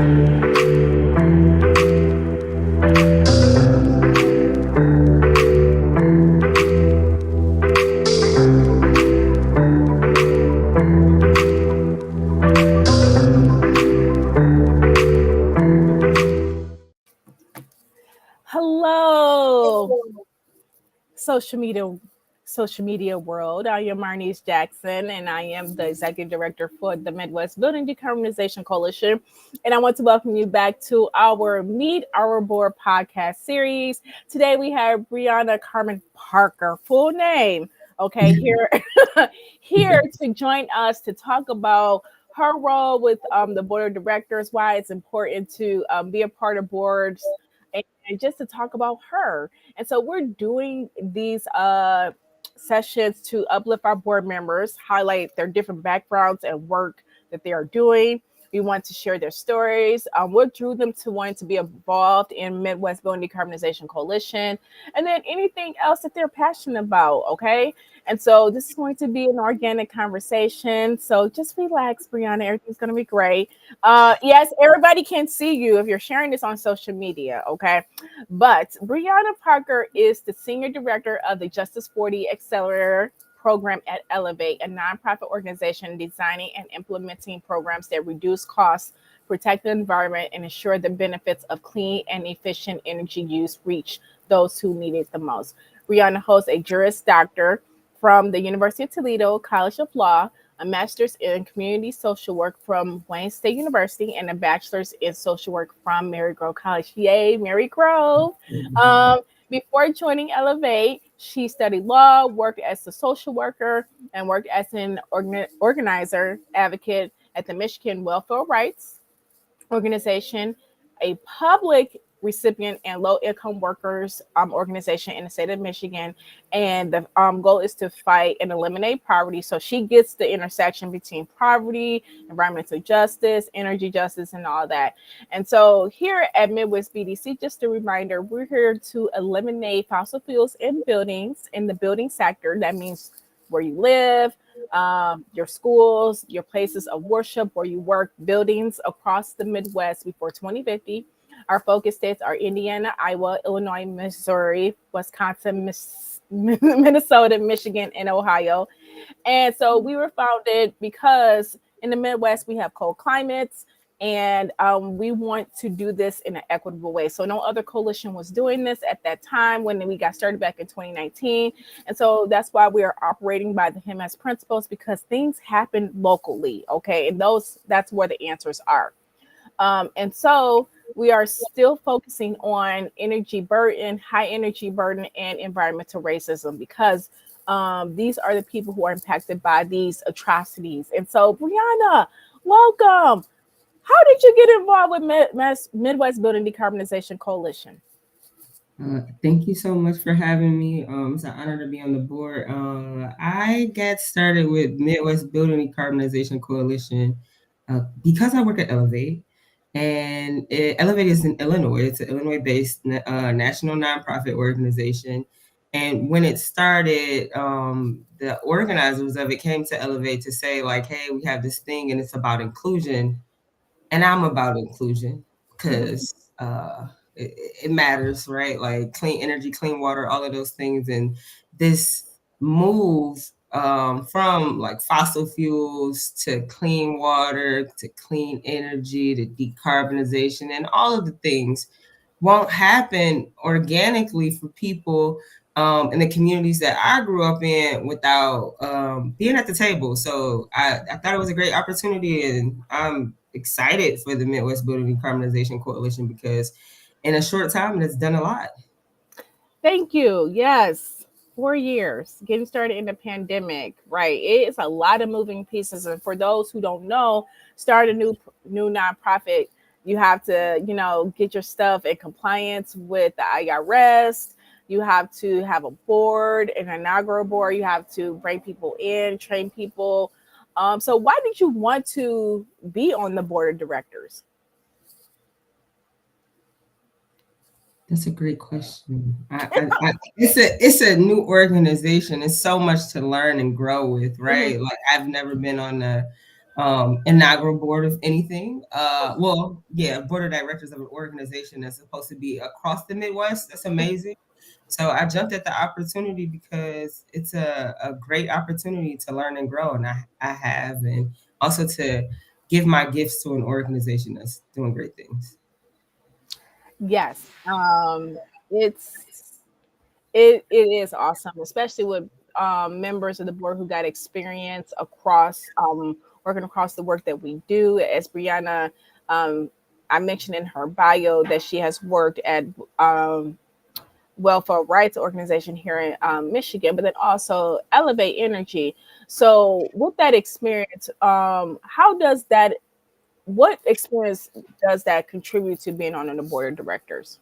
Hello, social media world. I am Marnese Jackson, and I am the executive director for the Midwest Building Decarbonization Coalition. And I want to welcome you back to our Meet Our Board podcast series. Today we have Briana Parker, full name. Okay, here to join us to talk about her role with the board of directors, why it's important to be a part of boards, and just to talk about her. And so we're doing these sessions to uplift our board members, highlight their different backgrounds and work that they are doing. We want to share their stories, what drew them to wanting to be involved in Midwest Building Decarbonization Coalition, and then anything else that they're passionate about, okay? And so this is going to be an organic conversation. So just relax, Briana. Everything's going to be great. Yes, everybody can see you if you're sharing this on social media, okay? But Briana Parker is the Senior Director of the Justice 40 Accelerator Program at Elevate, a nonprofit organization designing and implementing programs that reduce costs, protect the environment, and ensure the benefits of clean and efficient energy use reach those who need it the most. Briana holds a Juris Doctor from the University of Toledo College of Law, a master's in community social work from Wayne State University, and a bachelor's in social work from Mary Grove College. Yay, Mary Grove. Before joining Elevate, she studied law, worked as a social worker, and worked as an organizer advocate at the Michigan Welfare Rights Organization, a public recipient and low-income workers organization in the state of Michigan. And the goal is to fight and eliminate poverty. So she gets the intersection between poverty, environmental justice, energy justice, and all that. And so here at Midwest BDC, just a reminder, we're here to eliminate fossil fuels in buildings, in the building sector. That means where you live, your schools, your places of worship, where you work, buildings across the Midwest before 2050. Our focus states are Indiana, Iowa, Illinois, Missouri, Wisconsin, Minnesota, Michigan, and Ohio. And so we were founded because in the Midwest, we have cold climates, and we want to do this in an equitable way. So no other coalition was doing this at that time when we got started back in 2019. And so that's why we are operating by the HIMS principles, because things happen locally, okay? And that's where the answers are. And so we are still focusing on energy burden, high energy burden, and environmental racism, because these are the people who are impacted by these atrocities. And so, Briana, welcome. How did you get involved with Midwest Building Decarbonization Coalition? Thank you so much for having me. It's an honor to be on the board. I got started with Midwest Building Decarbonization Coalition because I work at Elevate. And Elevate is in Illinois. It's an Illinois-based national nonprofit organization. And when it started, the organizers of it came to Elevate to say, like, hey, we have this thing and it's about inclusion. And I'm about inclusion because it matters, right? Like clean energy, clean water, all of those things. And this move from like fossil fuels to clean water, to clean energy, to decarbonization, and all of the things won't happen organically for people in the communities that I grew up in without being at the table. So I thought it was a great opportunity, and I'm excited for the Midwest Building Decarbonization Coalition because in a short time, it's done a lot. Thank you. Yes. 4 years, getting started in the pandemic, right? It's a lot of moving pieces. And for those who don't know, start a new nonprofit, you have to, get your stuff in compliance with the IRS. You have to have a board, an inaugural board. You have to bring people in, train people. So why did you want to be on the board of directors? That's a great question. It's a new organization. It's so much to learn and grow with, right? Mm-hmm. Like I've never been on inaugural board of anything. Well, yeah, board of directors of an organization that's supposed to be across the Midwest. That's amazing. So I jumped at the opportunity because it's a great opportunity to learn and grow, and I have, and also to give my gifts to an organization that's doing great things. Yes. It's it is awesome, especially with members of the board who got experience across working across the work that we do. As Briana, um, I mentioned in her bio that she has worked at um, welfare rights organization here in Michigan, but then also Elevate Energy. So, with that experience, how does that? What experience does that contribute to being on the board of directors?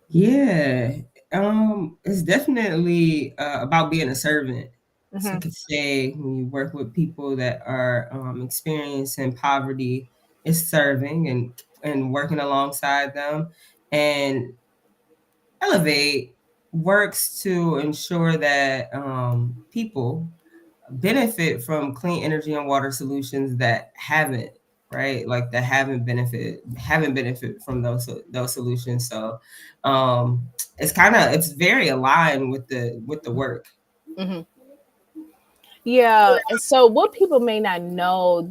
Yeah, it's definitely about being a servant. So I Hmm. could say when you work with people that are experiencing poverty, it's serving and working alongside them. And Elevate works to ensure that people benefit from clean energy and water solutions that haven't, right, like that haven't benefit from those solutions. So it's very aligned with the work. Hmm. Yeah, and so what people may not know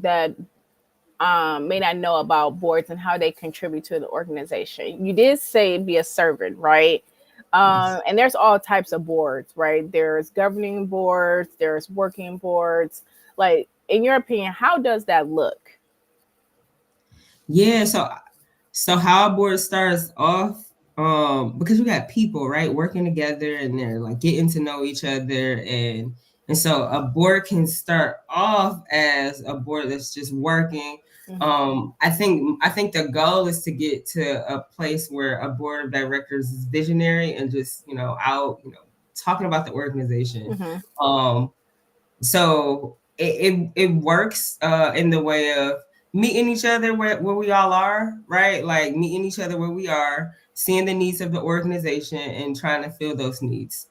about boards and how they contribute to the organization. You did say be a servant, right? Yes. And there's all types of boards, right? There's governing boards, there's working boards. Like, in your opinion, how does that look? Yeah, so how a board starts off, because you got people, right, working together and they're like getting to know each other, and so a board can start off as a board that's just working. Hmm. I think the goal is to get to a place where a board of directors is visionary and just, out, talking about the organization. Hmm. Um, so it works in the way of meeting each other where we all are, right? Like meeting each other where we are, seeing the needs of the organization and trying to fill those needs,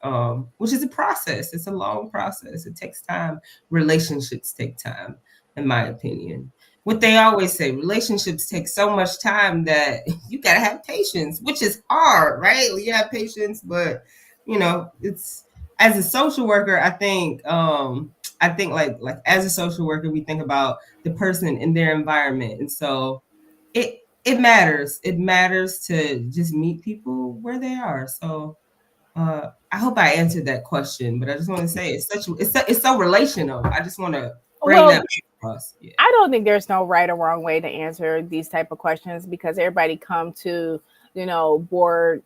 which is a process. It's a long process. It takes time. Relationships take time, in my opinion. What they always say, relationships take so much time that you gotta have patience, which is hard, right? You have patience, but it's, as a social worker, I think like as a social worker, we think about the person and their environment, and so it matters. It matters to just meet people where they are. So I hope I answered that question, but I just want to say it's so relational. I just want to bring Well, that across. Yeah. I don't think there's no right or wrong way to answer these type of questions because everybody come to, board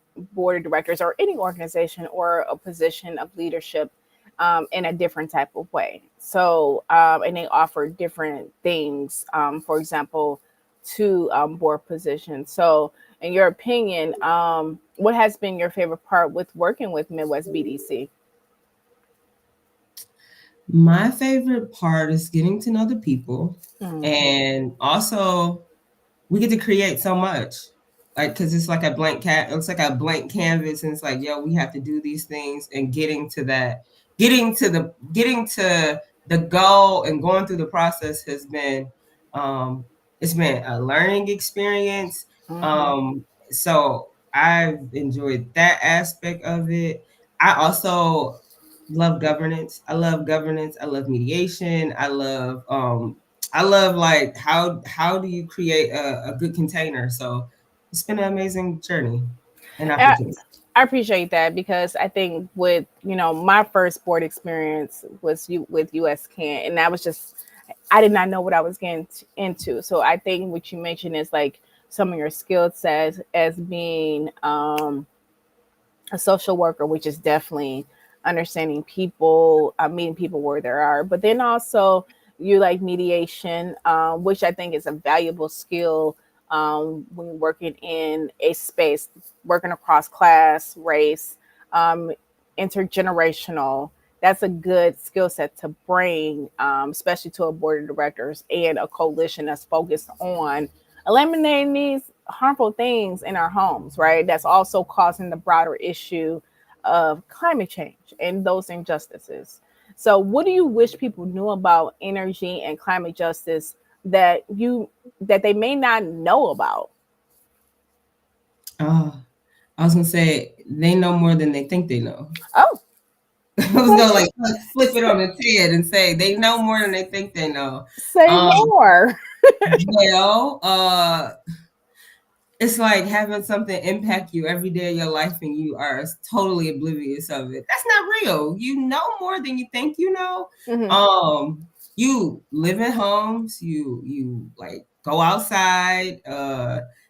of directors or any organization or a position of leadership in a different type of way. So and they offer different things. For example, to board positions. So, in your opinion, what has been your favorite part with working with Midwest BDC? My favorite part is getting to know the people, Mm. and also we get to create so much, like, because it's like a it's like a blank canvas, and it's like, yo, we have to do these things, and getting to the goal and going through the process has been, it's been a learning experience. Hmm. So I've enjoyed that aspect of it. I also love governance. I love mediation. I love like how do you create a good container? So it's been an amazing journey and opportunity. I appreciate that because I think with my first board experience was with US Can, and that was just I did not know what I was getting into. So I think what you mentioned is like some of your skill sets as being a social worker, which is definitely understanding people, meeting people where they are, but then also you like mediation, which I think is a valuable skill when you're working in a space, working across class, race, um, intergenerational. That's a good skill set to bring, especially to a board of directors and a coalition that's focused on eliminating these harmful things in our homes, right? That's also causing the broader issue of climate change and those injustices. So what do you wish people knew about energy and climate justice that they may not know about? Oh, I was gonna say they know more than they think they know. Oh, I was gonna like flip it on its head and say they know more than they think they know. say Um, more. well, it's like having something impact you every day of your life and you are totally oblivious of it. That's not real. You know more than you think you know. Mm-hmm. You live in homes, you like go outside,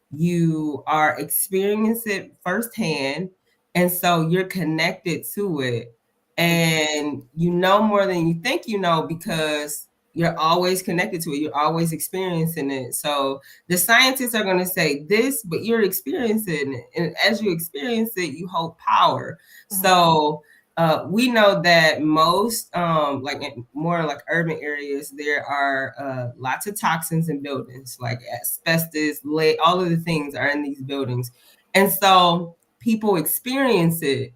you are experiencing it firsthand, and so you're connected to it. And you know more than you think you know because you're always connected to it, you're always experiencing it. So the scientists are going to say this, but you're experiencing it. And as you experience it, you hold power. Mm-hmm. So we know that most, like in more like urban areas, there are lots of toxins in buildings, like asbestos, lead, all of the things are in these buildings. And so people experience it.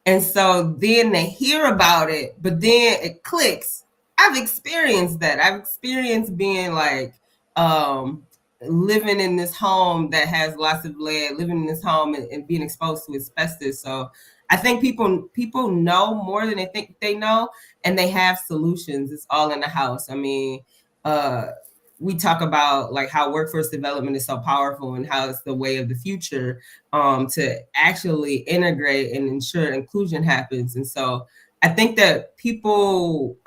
And so then they hear about it, but then it clicks. I've experienced that. I've experienced being like living in this home that has lots of lead, living in this home and being exposed to asbestos. So I think people know more than they think they know, and they have solutions. It's all in the house. I mean, uh, we talk about like how workforce development is so powerful and how it's the way of the future, to actually integrate and ensure inclusion happens. And so I think that people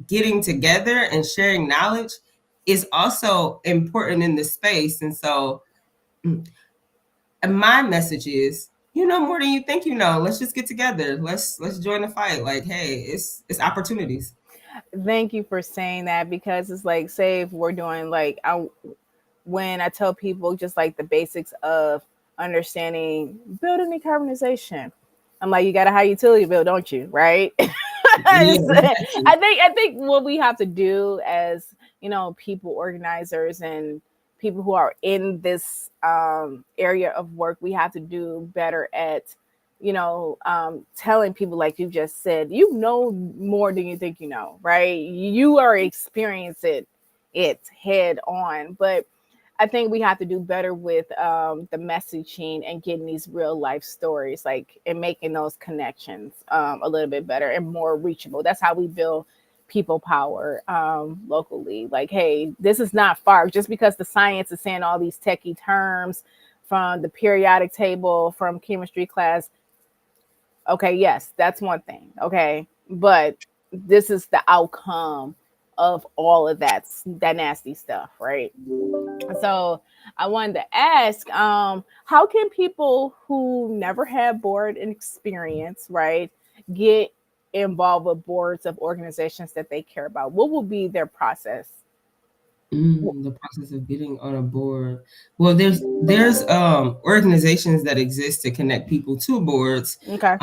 getting together and sharing knowledge is also important in this space. And so my message is, you know more than you think you know. Let's just get together. Let's join the fight. Like, hey, it's opportunities. Thank you for saying that, because it's like, say if we're doing like, when I tell people just like the basics of understanding building decarbonization, I'm like, you got a high utility bill, don't you? Right? Yeah, exactly. I think what we have to do as, people organizers and people who are in this area of work, we have to do better at telling people, like you just said, you know more than you think you know, right? You are experiencing it head on. But I think we have to do better with the messaging and getting these real life stories, like, and making those connections a little bit better and more reachable. That's how we build people power locally. Like, hey, this is not far. Just because the science is saying all these techie terms from the periodic table from chemistry class, okay, yes, that's one thing. Okay. But this is the outcome of all of that nasty stuff, right? So I wanted to ask, how can people who never had board experience, right, get involved with boards of organizations that they care about? What will be their process? The process of getting on a board. Well, there's organizations that exist to connect people to boards. Okay.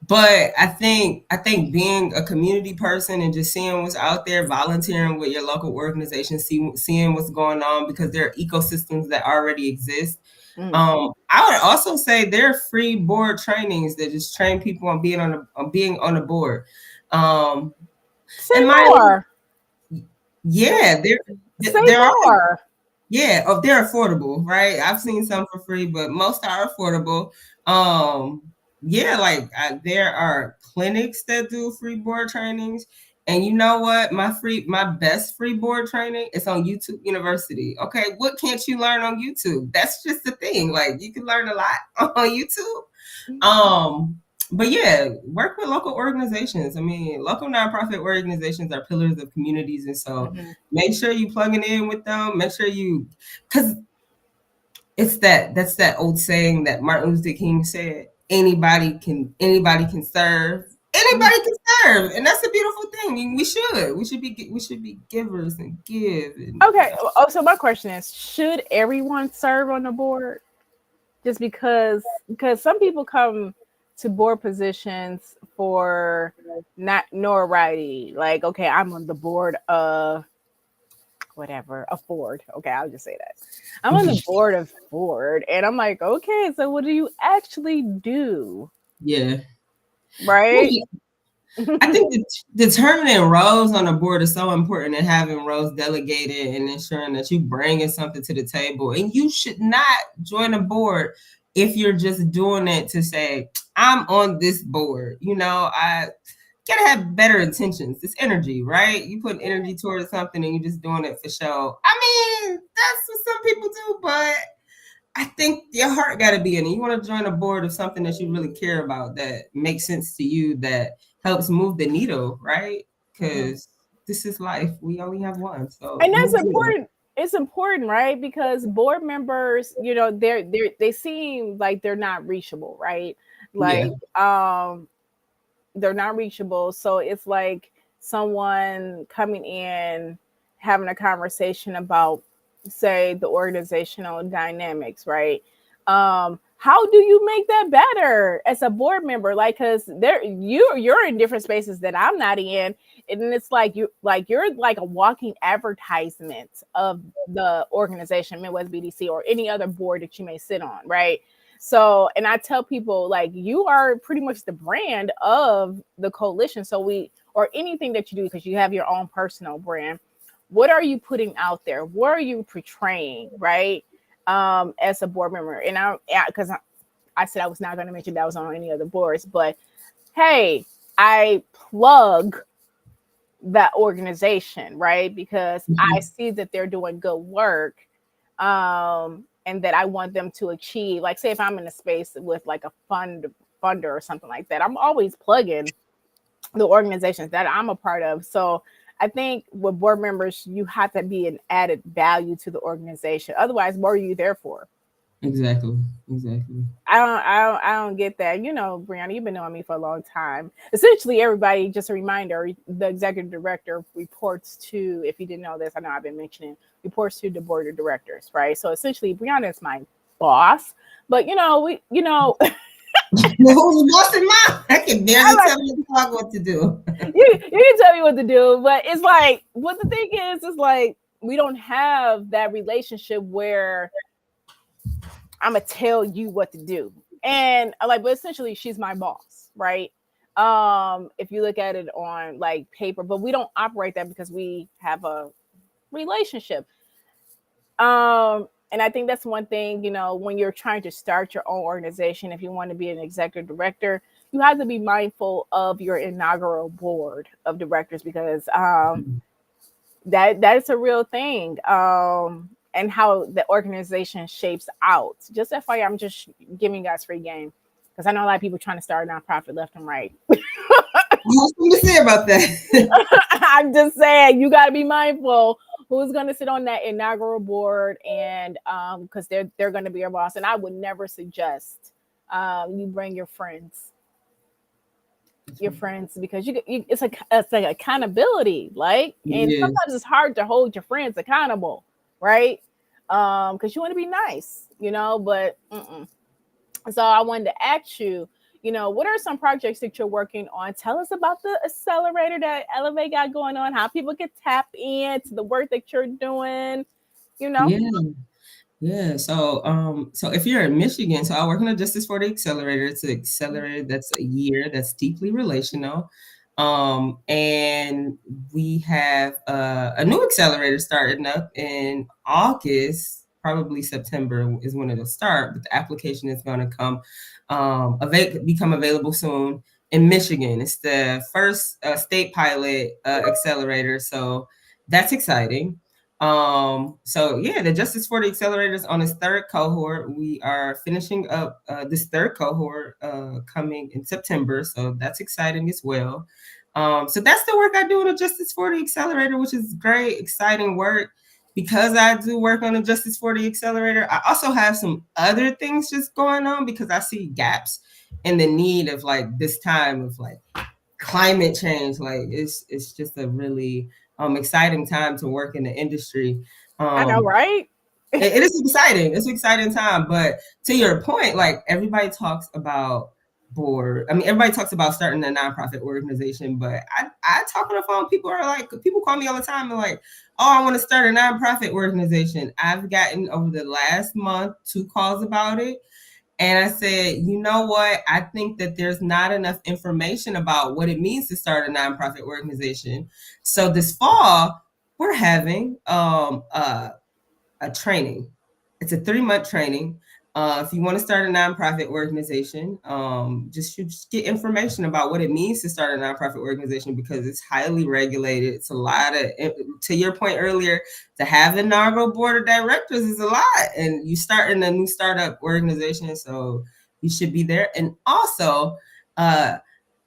But I think being a community person and just seeing what's out there, volunteering with your local organization, seeing what's going on, because there are ecosystems that already exist. Mm. I would also say there are free board trainings that just train people on being on a board. Um, Say and my more. yeah, Say there are. more. Yeah, they're affordable, right? I've seen some for free, but most are affordable. Um, yeah, like there are clinics that do free board trainings, and you know what? My best free board training is on YouTube University. Okay, what can't you learn on YouTube? That's just the thing. Like you can learn a lot on YouTube. Um, but yeah, work with local organizations. I mean, local nonprofit organizations are pillars of communities, and so Mm-hmm. make sure you plugging in with them. Make sure because that's that old saying that Martin Luther King said: anybody can serve, Mm-hmm. anybody can serve, and that's a beautiful thing. And we should be givers and give. And Okay. Oh, so my question is, should everyone serve on the board? Just because some people come to board positions for not notoriety. Like, okay, I'm on the board of whatever, a Ford. Okay, I'll just say that. I'm on the board of Ford. And I'm like, okay, so what do you actually do? yeah. Well, Right? I think determining roles on the board is so important, and having roles delegated and ensuring that you bringing something to the table. And you should not join a board if you're just doing it to say, I'm on this board. You know, I gotta have better intentions. It's energy, right? You put energy towards something and you're just doing it for show. I mean, that's what some people do, but I think your heart got to be in it. You want to join a board of something that you really care about, that makes sense to you, that helps move the needle, right? Because this is life. We only have one. So, And that's important. It's important, right? Because board members, they seem like they're not reachable, right? Like, they're not reachable. So it's like someone coming in, having a conversation about, say, the organizational dynamics, right? How do you make that better as a board member? Like, because you're in different spaces that I'm not in, and it's like you're like a walking advertisement of the organization, Midwest BDC, or any other board that you may sit on, right? So, and I tell people, like, you are pretty much the brand of the coalition. Or anything that you do, because you have your own personal brand. What are you putting out there? What are you portraying, right? As a board member. And because I said I was not going to mention that I was on any other boards, but hey, I plug that organization, right? Because I see that they're doing good work. And that I want them to achieve, like, say if I'm in a space with like a funder or something like that, I'm always plugging the organizations that I'm a part of. So I think with board members, you have to be an added value to the organization. Otherwise, what are you there for? Exactly. I don't get that. Briana, you've been knowing me for a long time. Essentially, everybody, just a reminder, the executive director reports to, if you didn't know this, I know I've been mentioning, reports to the board of directors, right? So essentially, Briana is my boss. But who's the boss in mine? I can barely tell you what to do. you can tell me what to do, but it's like, what the thing is like, we don't have that relationship where I'm gonna tell you what to do. And but essentially she's my boss, right? If you look at it on like paper, but we don't operate that because we have a relationship. And I think that's one thing, when you're trying to start your own organization, if you want to be an executive director, you have to be mindful of your inaugural board of directors, because that is a real thing. And how the organization shapes out. Just FYI, I'm just giving you guys free game, because I know a lot of people trying to start a nonprofit left and right. What's to say about that? I'm just saying, you got to be mindful who's going to sit on that inaugural board, and because they're going to be your boss. And I would never suggest you bring your friends. Because it's like accountability, like, and sometimes it's hard to hold your friends accountable, right? Because you want to be nice, but so I wanted to ask you, what are some projects that you're working on? Tell us about the accelerator that Elevate got going on, how people can tap into the work that you're doing, Yeah. So if you're in Michigan, so I work in the Justice for the Accelerator. It's an accelerator that's a year, that's deeply relational. And we have a new accelerator starting up in August, probably September is when it'll start, but the application is going to become available soon in Michigan. It's the first state pilot accelerator, so that's exciting. The Justice for the Accelerator is on its third cohort. We are finishing up this third cohort coming in September, so that's exciting as well. So that's the work I do in the Justice for the Accelerator, which is great, exciting work. Because I do work on the Justice for the Accelerator, I also have some other things just going on, because I see gaps in the need of like this time of like climate change. Like it's just a really exciting time to work in the industry. I know, right? It is exciting. It's an exciting time. But to your point, like everybody talks about everybody talks about starting a nonprofit organization, but I talk on the phone. People call me all the time and like, oh, I want to start a nonprofit organization. I've gotten over the last month 2 calls about it. And I said, you know what? I think that there's not enough information about what it means to start a nonprofit organization. So this fall, we're having a training. It's a 3-month training. If you want to start a nonprofit organization, just get information about what it means to start a nonprofit organization, because it's highly regulated. It's a lot of, to your point earlier, to have an inaugural board of directors is a lot, and you start in a new startup organization, so you should be there. And also, I'm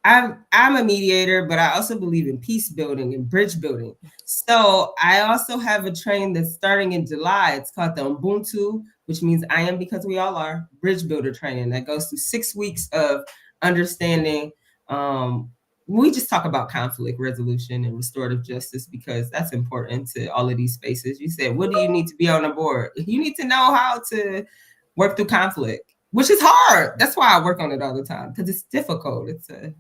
a mediator, but I also believe in peace building and bridge building. So I also have a training that's starting in July. It's called the Ubuntu, which means I am because we all are, bridge builder training that goes through 6 weeks of understanding. We just talk about conflict resolution and restorative justice because that's important to all of these spaces. You said, what do you need to be on the board? You need to know how to work through conflict, which is hard. That's why I work on it all the time, because it's difficult. It's an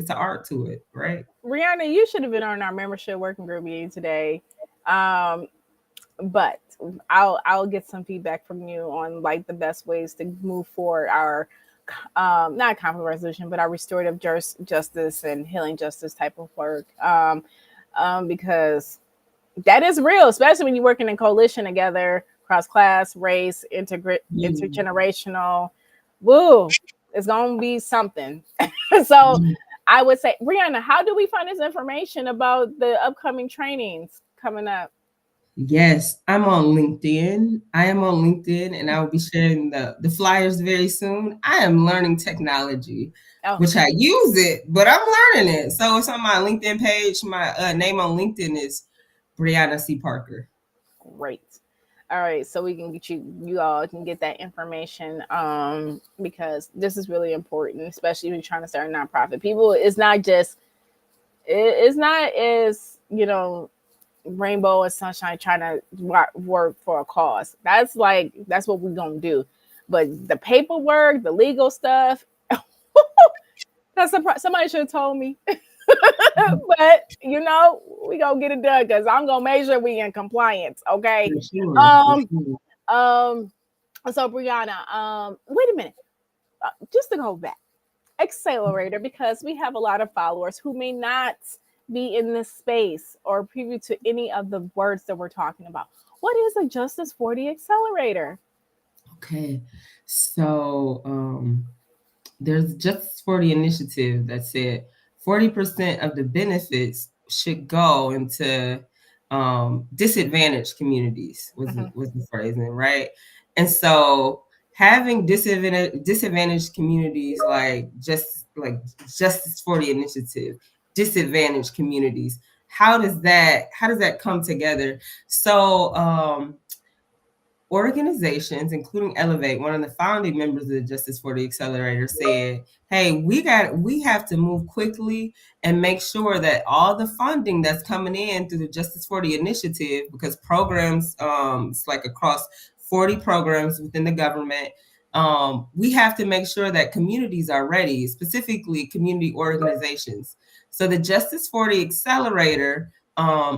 art to it, right? Briana, you should have been on our membership working group meeting today. But I'll get some feedback from you on like the best ways to move forward our not conflict resolution, but our restorative justice and healing justice type of work. Because that is real, especially when you're working in coalition together, cross class, race, intergenerational. Woo, it's gonna be something. So I would say, Briana, how do we find this information about the upcoming trainings coming up? Yes, I'm on LinkedIn. I am on LinkedIn, and I will be sharing the flyers very soon. I am learning technology, which I use it, but I'm learning it. So it's on my LinkedIn page. My name on LinkedIn is Briana C. Parker. Great. All right, so we can get you all can get that information because this is really important, especially when you're trying to start a nonprofit. People, it's not as rainbow and sunshine trying to work for a cause. That's what we're gonna do. But the paperwork, the legal stuff, somebody should have told me. But we gonna get it done because I'm gonna make sure we in compliance. Okay. So Briana, wait a minute. Just to go back, Accelerator, because we have a lot of followers who may not be in this space or preview to any of the words that we're talking about. What is a Justice 40 Accelerator? Okay, so there's Justice 40 initiative that said 40% of the benefits should go into disadvantaged communities was the phrasing, right? And so having disadvantaged communities like Justice 40 initiative, disadvantaged communities, how does that come together? So organizations, including Elevate, one of the founding members of the Justice 40 Accelerator, said, hey, we have to move quickly and make sure that all the funding that's coming in through the Justice 40 initiative, because programs, it's like across 40 programs within the government, we have to make sure that communities are ready, specifically community organizations. So the Justice 40 Accelerator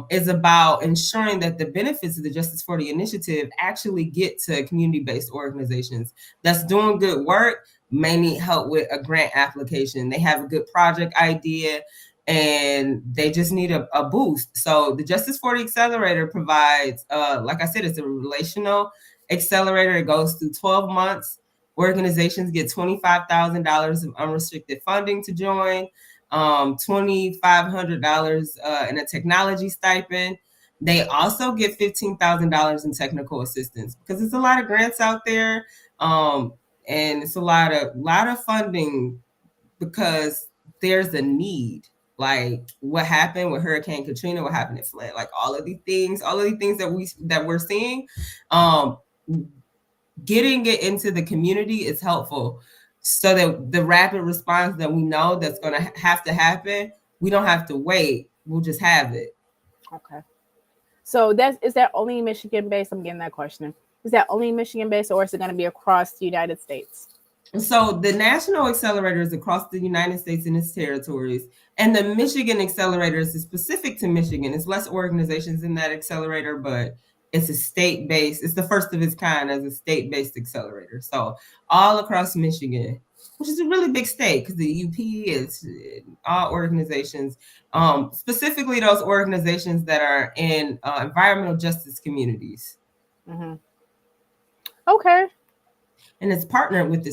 is about ensuring that the benefits of the Justice 40 initiative actually get to community-based organizations that's doing good work, may need help with a grant application. They have a good project idea and they just need a boost. So the Justice 40 Accelerator provides, like I said, it's a relational accelerator. It goes through 12 months. Organizations get $25,000 of unrestricted funding to join. $2,500 in a technology stipend. They also get $15,000 in technical assistance because there's a lot of grants out there, and it's a lot of funding because there's a need. Like what happened with Hurricane Katrina, what happened at Flint, like all of these things that we're seeing, getting it into the community is helpful. So that the rapid response that we know that's going to have to happen, we don't have to wait. We'll just have it. Okay. So is that only Michigan based? I'm getting that question. Is that only Michigan based, or is it going to be across the United States? So the National Accelerator is across the United States and its territories. And the Michigan Accelerator is specific to Michigan. It's less organizations in that accelerator, but It's a state-based, it's the first of its kind as a state-based accelerator. So all across Michigan, which is a really big state because the UP is all organizations, specifically those organizations that are in environmental justice communities. Mm-hmm. Okay. And it's partnered with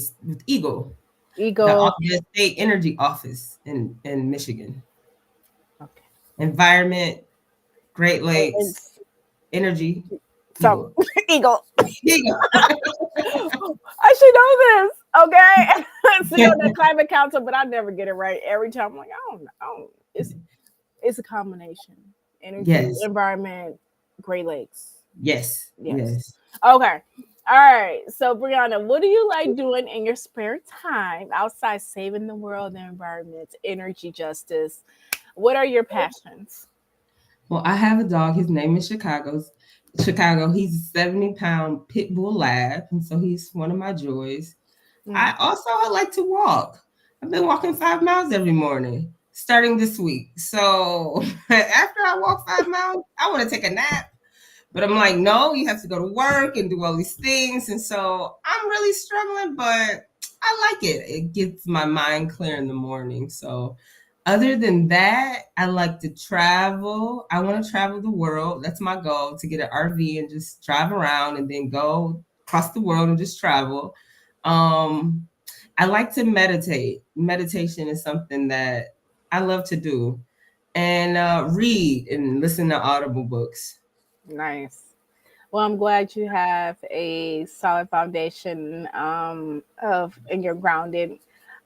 EGLE, the state energy office in Michigan. Okay. Environment, Great Lakes, energy, so EGLE. EGLE. I should know this. Okay. See on the climate council, but I never get it right every time. I'm like, I don't know. It's a combination. Energy, yes. Environment, Great Lakes. Yes. Okay. All right. So Briana, what do you like doing in your spare time outside saving the world, the environment, energy justice? What are your passions? Well, I have a dog. His name is Chicago. He's a 70-pound pit bull lab, and so he's one of my joys. I like to walk. I've been walking 5 miles every morning starting this week. So after I walk 5 miles, I want to take a nap. But I'm like, no, you have to go to work and do all these things. And so I'm really struggling, but I like it. It gets my mind clear in the morning. So other than that, I like to travel. I want to travel the world. That's my goal, to get an RV and just drive around and then go across the world and just travel. I like to meditate. Meditation is something that I love to do, and read and listen to Audible books. Nice. Well, I'm glad you have a solid foundation and you're grounded.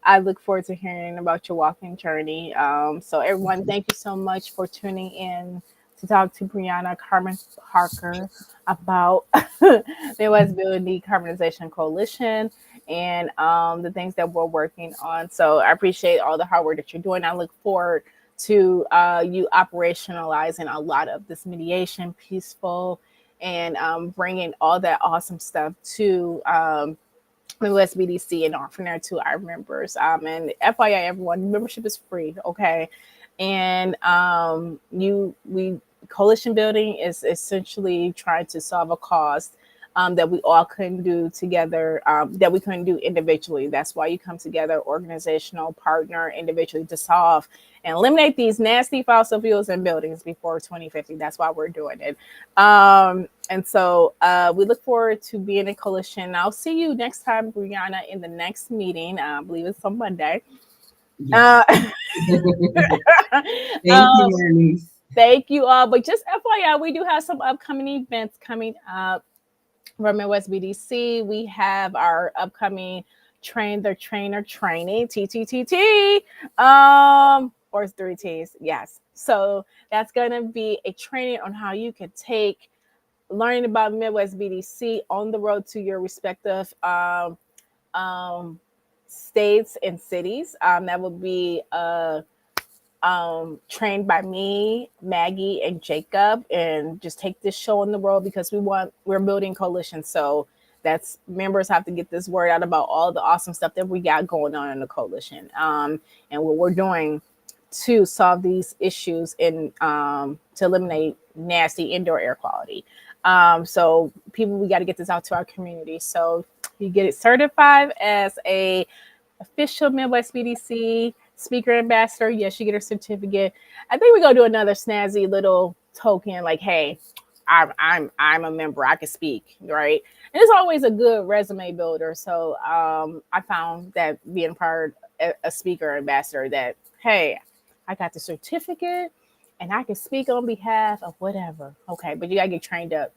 I look forward to hearing about your walking journey. So everyone, thank you so much for tuning in to talk to Briana Parker about Midwest BDC Decarbonization Coalition and the things that we're working on. So I appreciate all the hard work that you're doing. I look forward to you operationalizing a lot of this mediation, peaceful, and bringing all that awesome stuff to Midwest BDC and offering that to our members. And FYI, everyone, membership is free, okay? And coalition building is essentially trying to solve a cause that we all couldn't do together, that we couldn't do individually. That's why you come together, organizational, partner, individually, to solve and eliminate these nasty fossil fuels in buildings before 2050. That's why we're doing it. And so we look forward to being in coalition. I'll see you next time, Briana, in the next meeting. I believe it's on Monday. Yes. Thank you, Marnese. Thank you all. But just FYI, we do have some upcoming events coming up from Midwest BDC. We have our upcoming Train the Trainer training, TTTT, or 3 T's. Yes. So that's going to be a training on how you can take learning about Midwest BDC on the road to your respective states and cities. That will be trained by me, Maggie, and Jacob, and just take this show on the road because we're building coalition. So that's members have to get this word out about all the awesome stuff that we got going on in the coalition, and what we're doing to solve these issues and to eliminate nasty indoor air quality. So people, we got to get this out to our community. So you get it certified as a official Midwest BDC speaker ambassador. Yes, you get a certificate. I think we're gonna do another snazzy little token, like, hey, I'm a member, I can speak, right? And it's always a good resume builder. So I found that being part of a speaker ambassador, that hey, I got the certificate and I can speak on behalf of whatever. Okay, but you gotta get trained up.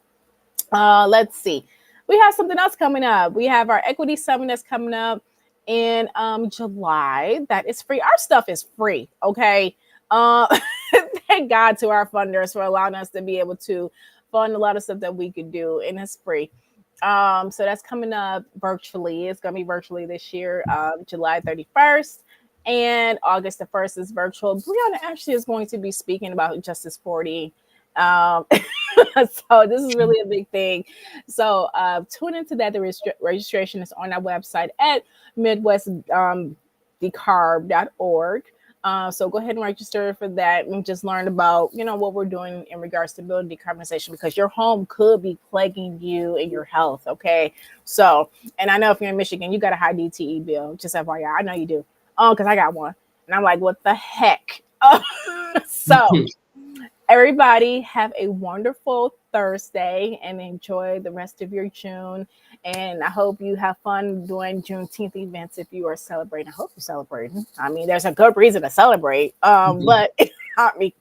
Let's see. We have something else coming up. We have our equity summit that's coming up in July. That is free. Our stuff is free. Okay. Thank God to our funders for allowing us to be able to fund a lot of stuff that we could do, and it's free. So that's coming up virtually. It's gonna be virtually this year, July 31st. And August the 1st is virtual. Briana actually is going to be speaking about Justice 40. So this is really a big thing. So tune into that. The registration is on our website at midwestdecarb.org. So go ahead and register for that and just learn about, what we're doing in regards to building decarbonization, because your home could be plaguing you in your health. Okay. So, and I know if you're in Michigan, you got a high DTE bill. Just FYI, I know you do. Because I got one. And I'm like, what the heck? So everybody have a wonderful Thursday and enjoy the rest of your June. And I hope you have fun doing Juneteenth events if you are celebrating. I hope you're celebrating. I mean, there's a good reason to celebrate. But I mean,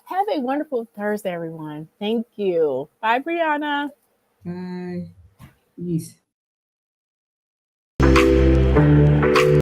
have a wonderful Thursday, everyone. Thank you. Bye, Briana. Bye. Peace.